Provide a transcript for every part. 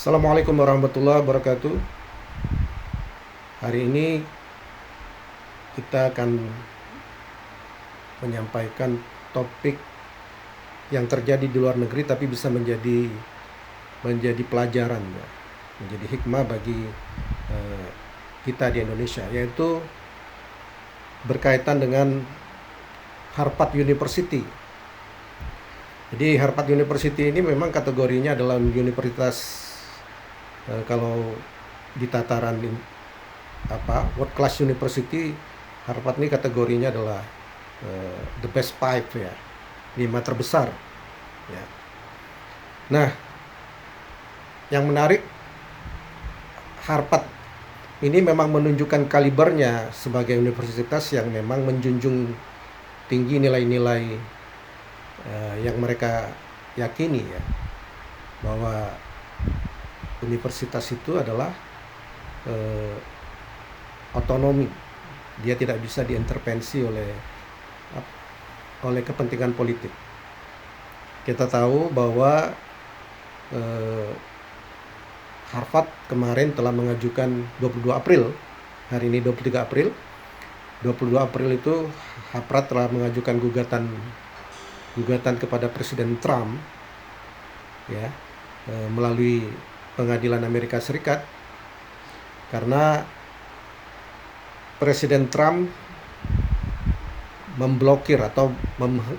Assalamualaikum warahmatullahi wabarakatuh. Hari ini kita akan menyampaikan topik yang terjadi di luar negeri tapi bisa menjadi pelajaran ya, menjadi hikmah bagi kita di Indonesia, yaitu berkaitan dengan Harvard University. Jadi Harvard University ini memang kategorinya adalah universitas kalau di tataran world class university. Harvard ini kategorinya adalah the best five ya, 5 terbesar ya. Nah, yang menarik, Harvard ini memang menunjukkan kalibernya sebagai universitas yang memang menjunjung tinggi nilai-nilai yang mereka yakini ya, bahwa universitas itu adalah otonomi. Dia tidak bisa diintervensi oleh kepentingan politik. Kita tahu bahwa Harvard kemarin telah mengajukan 22 April, hari ini 23 April. 22 April itu Harvard telah mengajukan gugatan kepada Presiden Trump ya, melalui pengadilan Amerika Serikat, karena Presiden Trump memblokir atau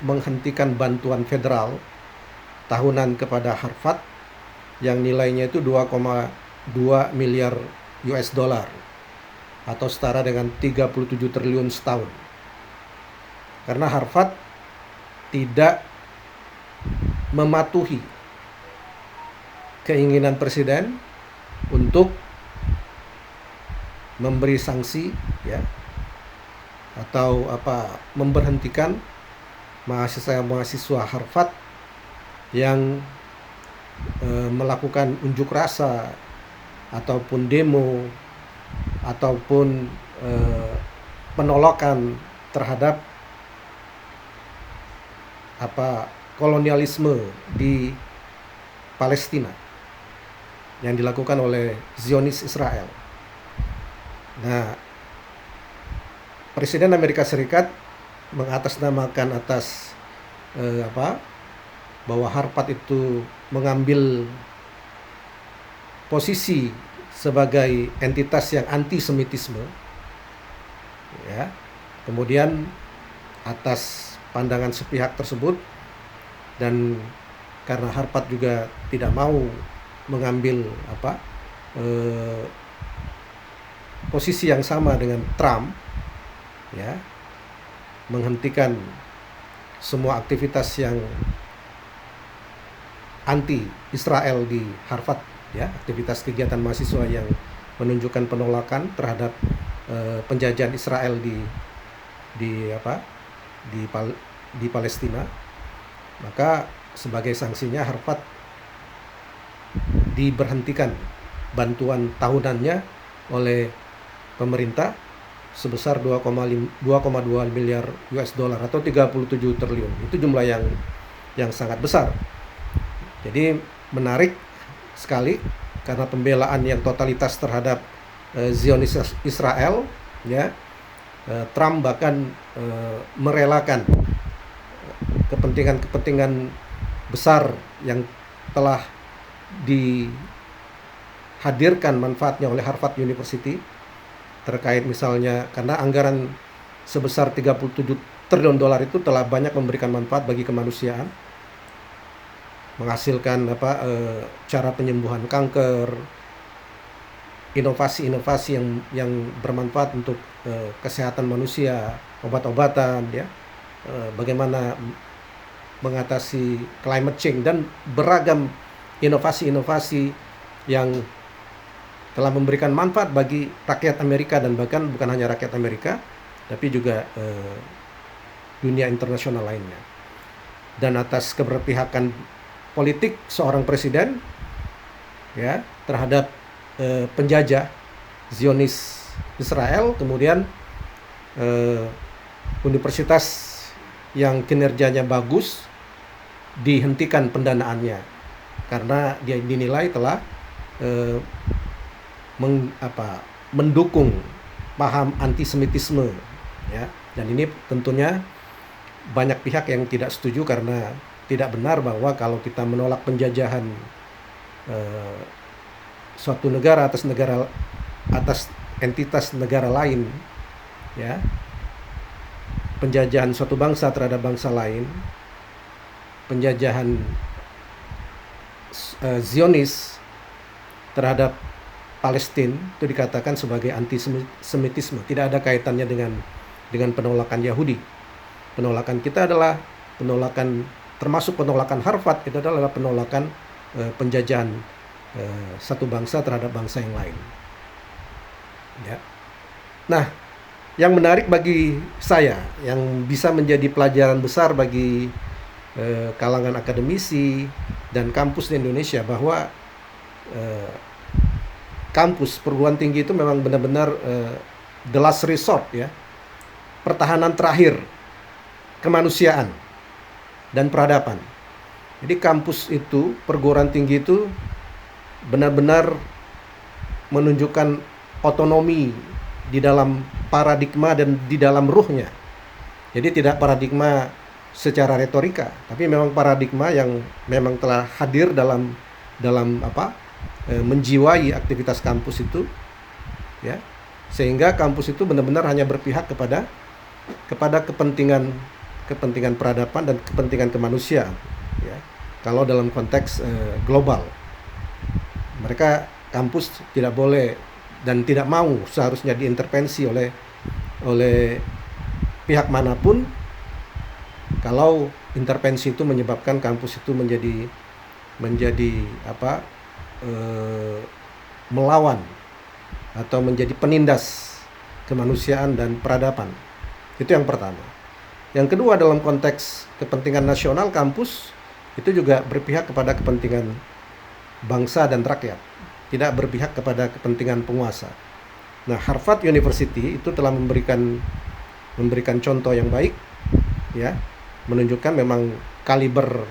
menghentikan bantuan federal tahunan kepada Harvard yang nilainya itu 2,2 miliar US dollar atau setara dengan 37 triliun setahun. Karena Harvard tidak mematuhi keinginan presiden untuk memberi sanksi ya, atau memberhentikan mahasiswa Harvard yang melakukan unjuk rasa ataupun demo ataupun penolakan terhadap kolonialisme di Palestina yang dilakukan oleh Zionis Israel. Nah, Presiden Amerika Serikat mengatasnamakan bahwa Harvard itu mengambil posisi sebagai entitas yang anti-Semitisme ya. Kemudian atas pandangan sepihak tersebut, dan karena Harvard juga tidak mau mengambil posisi yang sama dengan Trump ya, menghentikan semua aktivitas yang anti Israel di Harvard ya, aktivitas kegiatan mahasiswa yang menunjukkan penolakan terhadap penjajahan Israel di Palestina. Maka sebagai sanksinya Harvard diberhentikan bantuan tahunannya oleh pemerintah sebesar 2,2 miliar US dollar atau 37 triliun. Itu jumlah yang sangat besar. Jadi menarik sekali karena pembelaan yang totalitas terhadap Zionis Israel ya. Trump bahkan merelakan kepentingan besar yang telah dihadirkan manfaatnya oleh Harvard University, terkait misalnya karena anggaran sebesar 37 triliun dolar itu telah banyak memberikan manfaat bagi kemanusiaan, menghasilkan cara penyembuhan kanker, inovasi-inovasi yang bermanfaat untuk kesehatan manusia, obat-obatan ya, bagaimana mengatasi climate change, dan beragam inovasi-inovasi yang telah memberikan manfaat bagi rakyat Amerika, dan bahkan bukan hanya rakyat Amerika tapi juga dunia internasional lainnya. Dan atas keberpihakan politik seorang presiden ya terhadap penjajah Zionis Israel, kemudian universitas yang kinerjanya bagus dihentikan pendanaannya karena dia dinilai telah eh, mendukung paham antisemitisme, ya. Dan ini tentunya banyak pihak yang tidak setuju karena tidak benar bahwa kalau kita menolak penjajahan eh, suatu negara atas entitas negara lain, ya, penjajahan suatu bangsa terhadap bangsa lain, penjajahan Zionis terhadap Palestina itu dikatakan sebagai antisemitisme. Tidak ada kaitannya dengan penolakan Yahudi. Penolakan kita adalah penolakan, termasuk penolakan Harvard, itu adalah penolakan penjajahan satu bangsa terhadap bangsa yang lain. Ya. Nah, yang menarik bagi saya, yang bisa menjadi pelajaran besar bagi kalangan akademisi dan kampus di Indonesia, bahwa kampus perguruan tinggi itu memang benar-benar the last resort, ya, pertahanan terakhir kemanusiaan dan peradaban. Jadi kampus itu, perguruan tinggi itu benar-benar menunjukkan otonomi di dalam paradigma dan di dalam ruhnya. Jadi tidak paradigma secara retorika, tapi memang paradigma yang memang telah hadir dalam menjiwai aktivitas kampus itu, ya, sehingga kampus itu benar-benar hanya berpihak kepada kepentingan peradaban dan kepentingan kemanusiaan, ya. Kalau dalam konteks global, mereka kampus tidak boleh dan tidak mau seharusnya diintervensi oleh pihak manapun kalau intervensi itu menyebabkan kampus itu menjadi melawan atau menjadi penindas kemanusiaan dan peradaban. Itu yang pertama. Yang kedua, dalam konteks kepentingan nasional, kampus itu juga berpihak kepada kepentingan bangsa dan rakyat, tidak berpihak kepada kepentingan penguasa. Nah, Harvard University itu telah memberikan contoh yang baik, ya, menunjukkan memang kaliber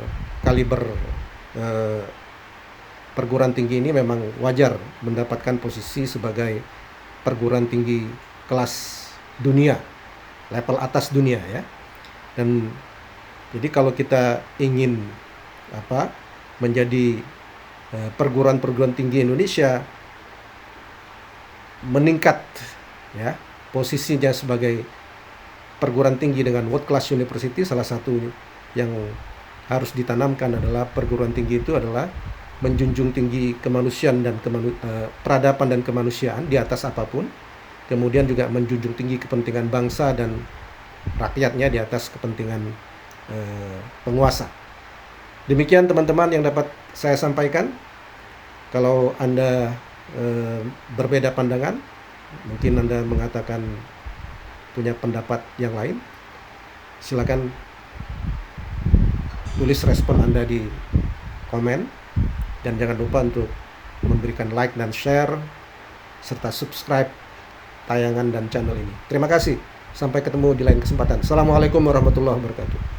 perguruan tinggi ini memang wajar mendapatkan posisi sebagai perguruan tinggi kelas dunia, level atas dunia, ya. Dan jadi kalau kita ingin menjadi perguruan tinggi Indonesia meningkat, ya, posisinya sebagai perguruan tinggi dengan world class university, salah satu yang harus ditanamkan adalah perguruan tinggi itu adalah menjunjung tinggi kemanusiaan dan peradaban dan kemanusiaan di atas apapun. Kemudian juga menjunjung tinggi kepentingan bangsa dan rakyatnya di atas kepentingan penguasa. Demikian teman-teman yang dapat saya sampaikan. Kalau Anda berbeda pandangan, mungkin Anda mengatakan punya pendapat yang lain, silakan tulis respon Anda di komen, dan jangan lupa untuk memberikan like dan share serta subscribe tayangan dan channel ini. Terima kasih. Sampai ketemu di lain kesempatan. Assalamualaikum warahmatullahi wabarakatuh.